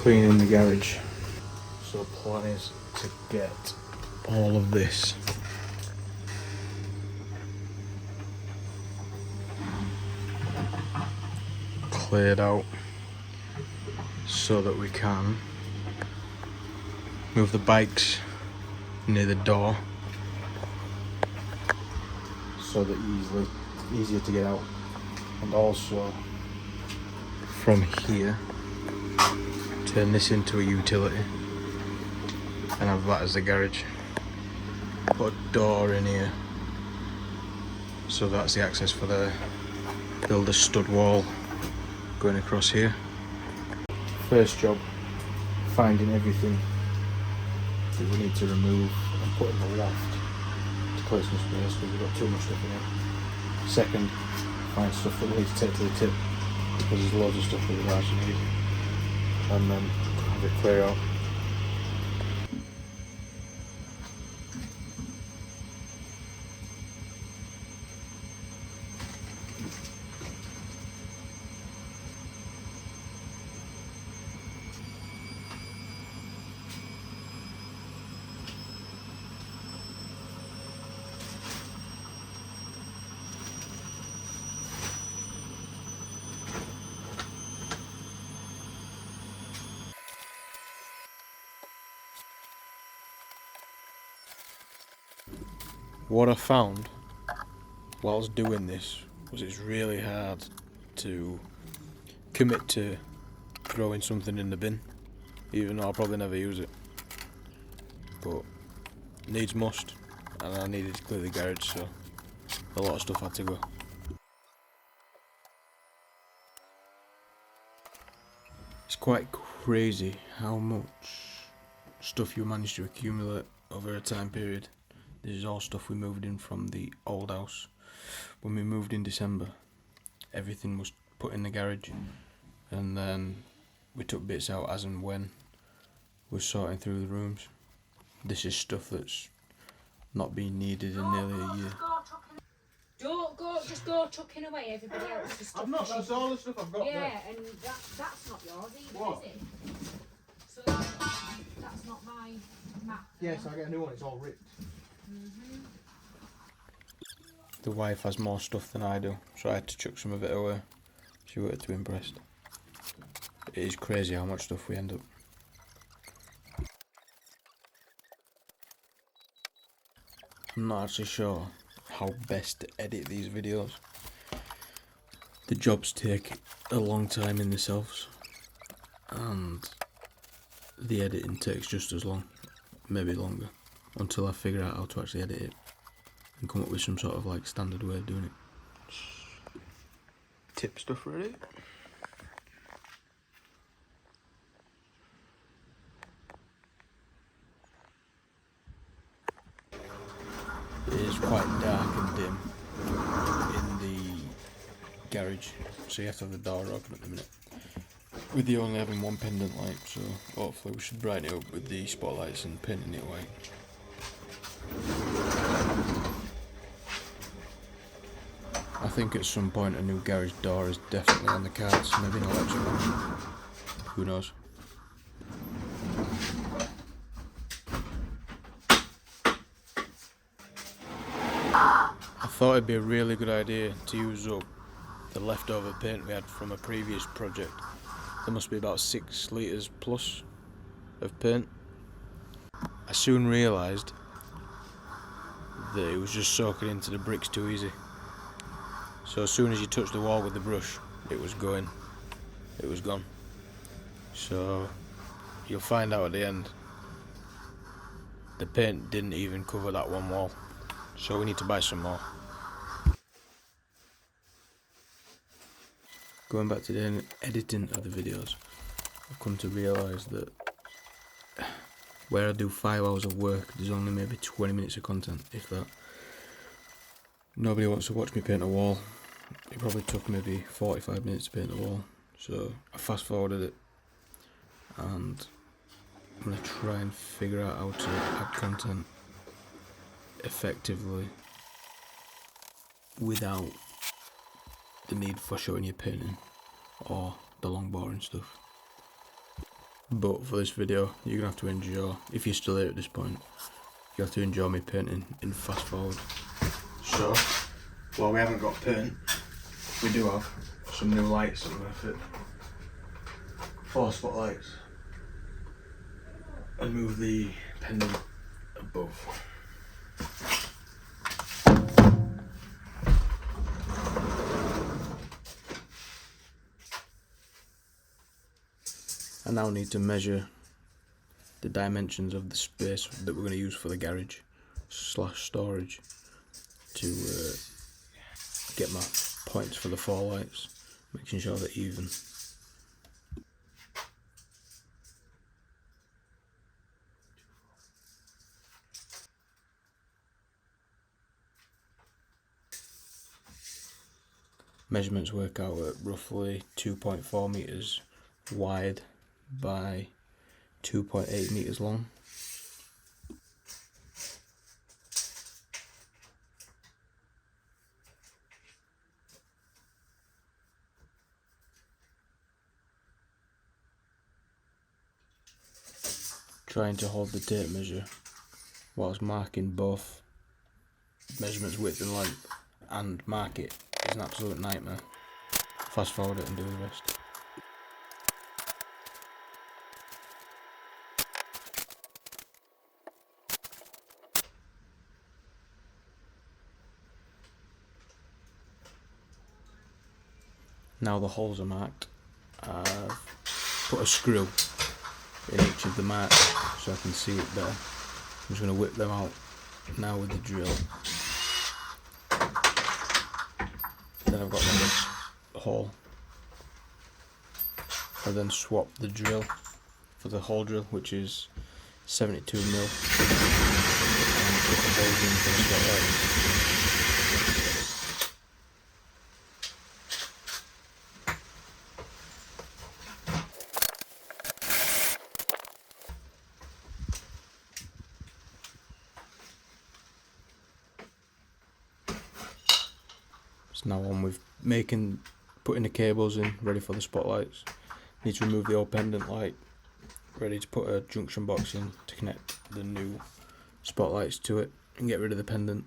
cleaning the garage. So the plan is to get all of this cleared out so that we can move the bikes near the door so that easier to get out, and also from here turn this into a utility and have that as the garage. Put a door in here so that's the access for there. Build a stud wall going across here. First job, finding everything that we need to remove and put in the loft to clear some space because we've got too much stuff in here. Second, find stuff that we need to take to the tip because there's loads of stuff that we actually need, and then have it clear out. What I found whilst doing this was it's really hard to commit to throwing something in the bin, even though I'll probably never use it. But needs must, and I needed to clear the garage, so a lot of stuff had to go. It's quite crazy how much stuff you manage to accumulate over a time period. This is all stuff we moved in from the old house. When we moved in December, everything was put in the garage, and then we took bits out as and when we're sorting through the rooms. This is stuff that's not been needed in nearly a year. Don't go, just go chucking away everybody else's stuff. I'm not, that's all the stuff I've got there. Yeah, and that's not yours either, What? is it? So that's not my map. Yes, I get a new one, it's all ripped. The wife has more stuff than I do, so I had to chuck some of it away. She weren't too impressed. It is crazy how much stuff we end up. I'm not actually sure how best to edit these videos. The jobs take a long time in themselves, and the editing takes just as long, maybe longer, until I figure out how to actually edit it and come up with some sort of like standard way of doing it. Tip stuff ready. It is quite dark and dim in the garage, so you have to have the door open at the minute. With you only having one pendant light, so hopefully we should brighten it up with the spotlights and painting it white. I think at some point a new garage door is definitely on the cards, maybe not electric one. Who knows? I thought it'd be a really good idea to use up the leftover paint we had from a previous project. There must be about 6 litres plus of paint. I soon realised that it was just soaking into the bricks too easy. So as soon as you touch the wall with the brush, it was going. It was gone. So you'll find out at the end, the paint didn't even cover that one wall. So we need to buy some more. Going back to the editing of the videos, I've come to realise that where I do 5 hours of work, there's only maybe 20 minutes of content, if that. Nobody wants to watch me paint a wall. It probably took maybe 45 minutes to paint the wall, so I fast forwarded it, and I'm going to try and figure out how to add content effectively without the need for showing you painting or the long boring stuff. but for this video you're gonna have to endure, if you're still here at this point, you have to enjoy me painting in fast forward. So, while we haven't got paint, we do have some new lights that we're gonna fit. 4 spotlights, and move the pendant above. I now need to measure the dimensions of the space that we're going to use for the garage / storage to get my points for the 4 lights, making sure they're even. Measurements work out at roughly 2.4 meters wide by 2.8 meters long. Trying to hold the tape measure whilst marking both measurements, width and length, and mark it is an absolute nightmare. Fast forward it and do the rest. Now the holes are marked, I've put a screw in each of the marks so I can see it better. I'm just going to whip them out now with the drill. Then I've got another hole. I then swap the drill for the hole drill, which is 72 mil, and put the holes in for the spotlight. It's now on with putting the cables in, ready for the spotlights. Need to remove the old pendant light, ready to put a junction box in to connect the new spotlights to it and get rid of the pendant.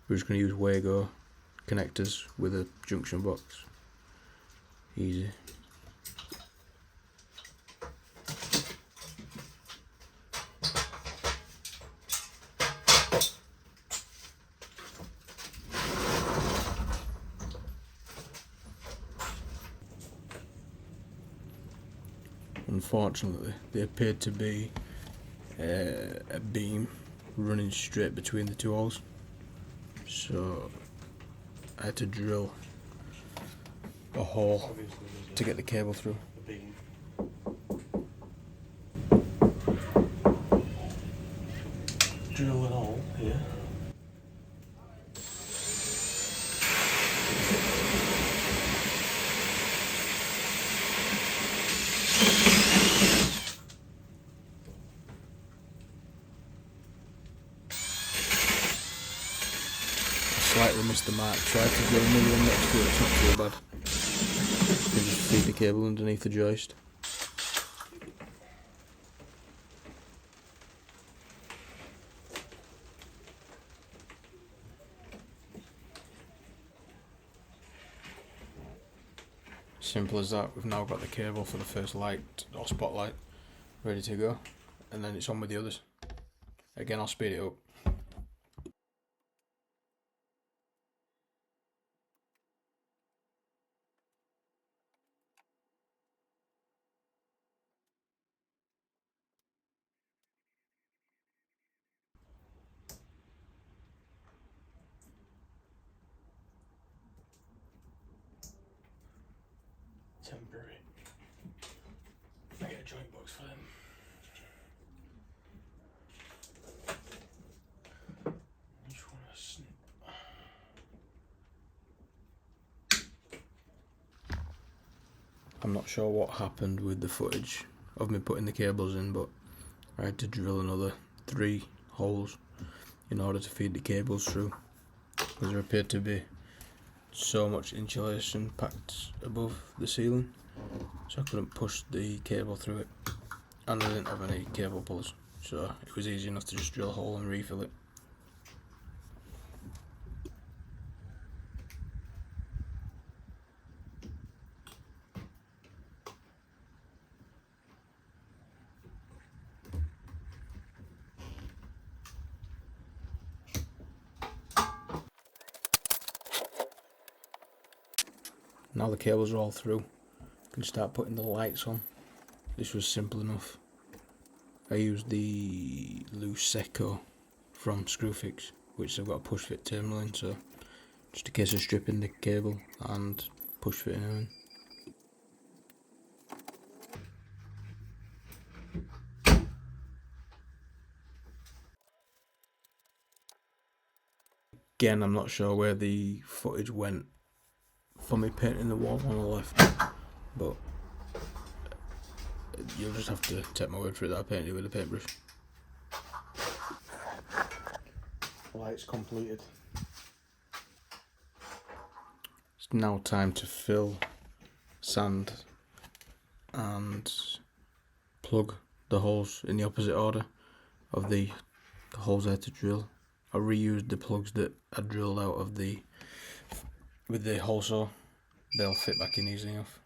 We're just going to use Wago connectors with a junction box. Easy. Unfortunately, there appeared to be a beam running straight between the 2 holes, so I had to drill a hole to get the cable through. Drill a hole here. Slightly missed the mark, tried to drill another one next to it, it's not too bad. You can just feed the cable underneath the joist. Simple as that. We've now got the cable for the first light or spotlight ready to go, and then it's on with the others. Again, I'll speed it up. Temporary. I get a joint box for them. Just want to snip. I'm not sure what happened with the footage of me putting the cables in, but I had to drill another 3 holes in order to feed the cables through, because there appeared to be so much insulation packed above the ceiling, so I couldn't push the cable through it, and I didn't have any cable pulls, so it was easy enough to just drill a hole and refill it. Now the cables are all through, I can start putting the lights on. This was simple enough. I used the loose Seco from Screwfix, which they've got a push fit terminal in, so just a case of stripping the cable and push fitting it in. Again, I'm not sure where the footage went for me painting the wall on the left, but you'll just have to take my word for it that I painted it with a paintbrush. Lights completed. It's now time to fill, sand and plug the holes in the opposite order of the holes I had to drill. I reused the plugs that I drilled out of with the hole saw. They'll fit back in easy enough.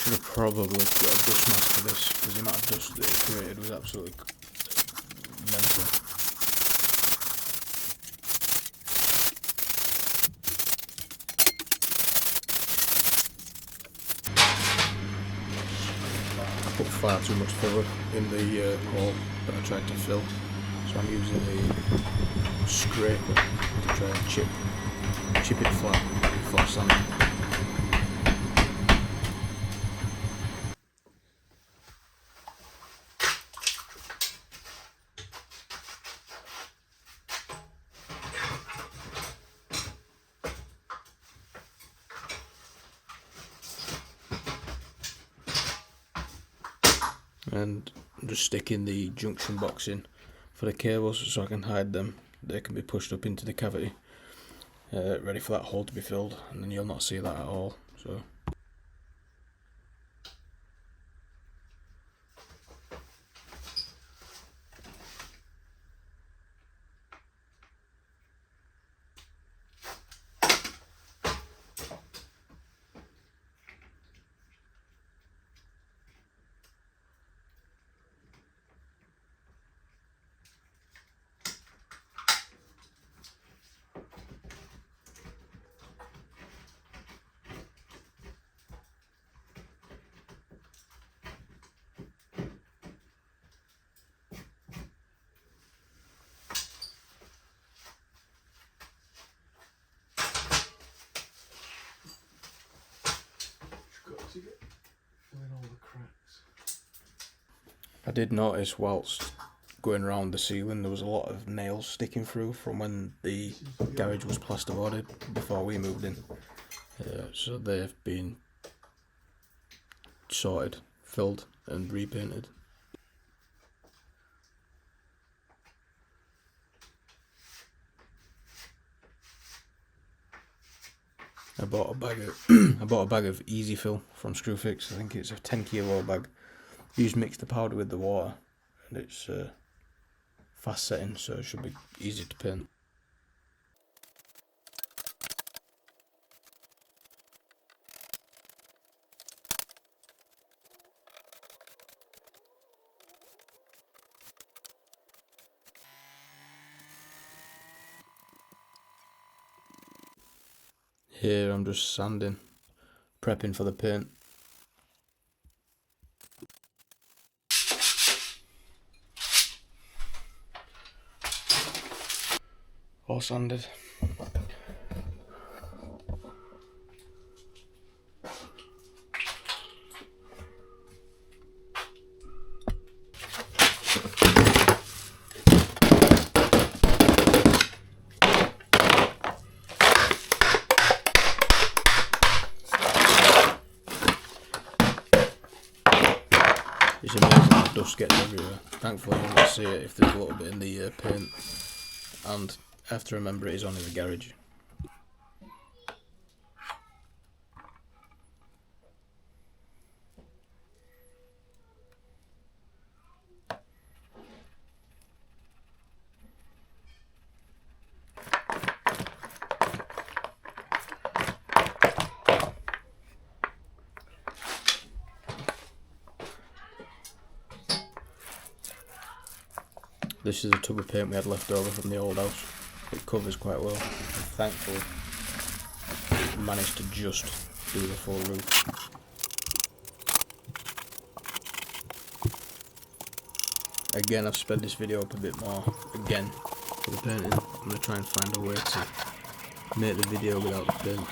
I should have probably got a dust mask for this, because the amount of dust that it created was absolutely mental. I put far too much filler in the hole that I tried to fill, so I'm using a scraper to try and chip it flat before sanding. And I'm just sticking the junction box in for the cables so I can hide them. They can be pushed up into the cavity, ready for that hole to be filled, and then you'll not see that at all. So I did notice whilst going around the ceiling there was a lot of nails sticking through from when the garage was plasterboarded before we moved in. So they've been sorted, filled and repainted. I bought a bag of Easy Fill from Screwfix. I think it's a 10 kilo bag. You just mix the powder with the water, and it's fast setting, so it should be easy to paint. Here I'm just sanding, prepping for the paint. all sanded. It's amazing the dust gets everywhere. Thankfully you won't see it if there's a little bit in the paint, and I have to remember it is only the garage. This is a tub of paint we had left over from the old house. It covers quite well. Thankfully, I managed to just do the full roof. Again, I've sped this video up a bit more. Again, for the painting. I'm going to try and find a way to make the video without the paint.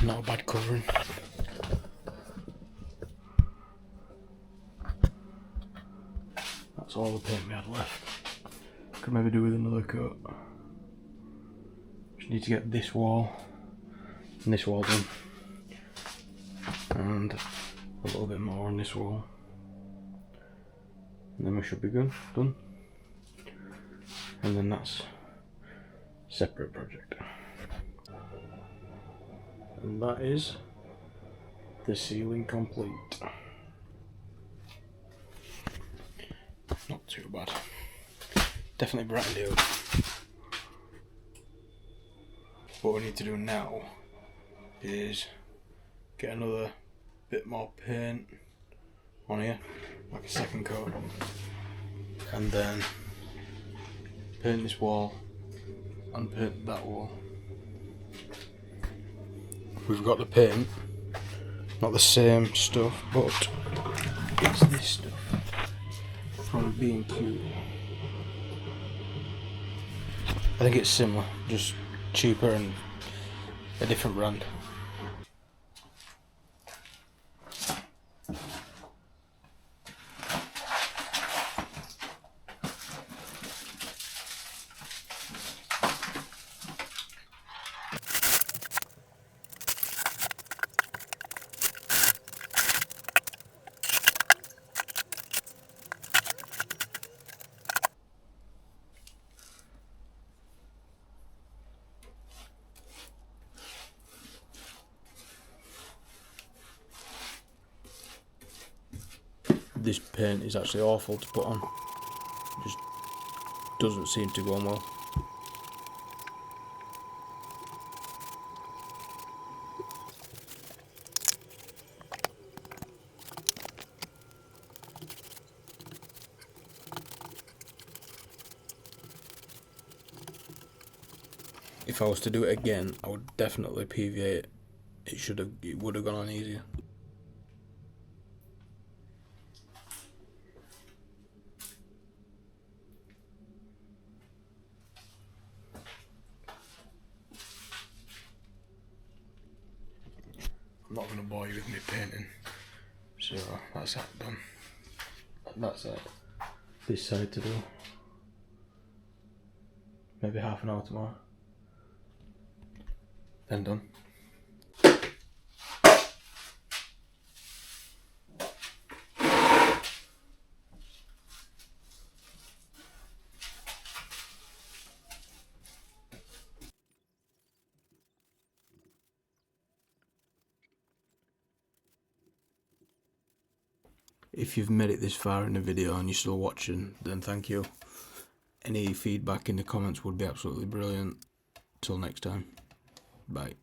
Not a bad covering. That's all the paint we had left. Could maybe do with another coat. Just need to get this wall and this wall done, and a little bit more on this wall, and then we should be good, done. And then that's a separate project. And that is the ceiling complete. Not too bad. Definitely brightened it up. What we need to do now is get another bit more paint on here, like a second coat, and then paint this wall and paint that wall. We've got the paint, not the same stuff, but it's this stuff from B&Q. I think it's similar, just cheaper and a different brand. This paint is actually awful to put on. Just doesn't seem to go on well. If I was to do it again, I would definitely PVA it. It would have gone on easier. I'm not going to bore you with me painting, so that's that done. That's it. This side to do. Maybe half an hour tomorrow. Then done. If you've made it this far in the video and you're still watching, then thank you. Any feedback in the comments would be absolutely brilliant. Till next time, bye.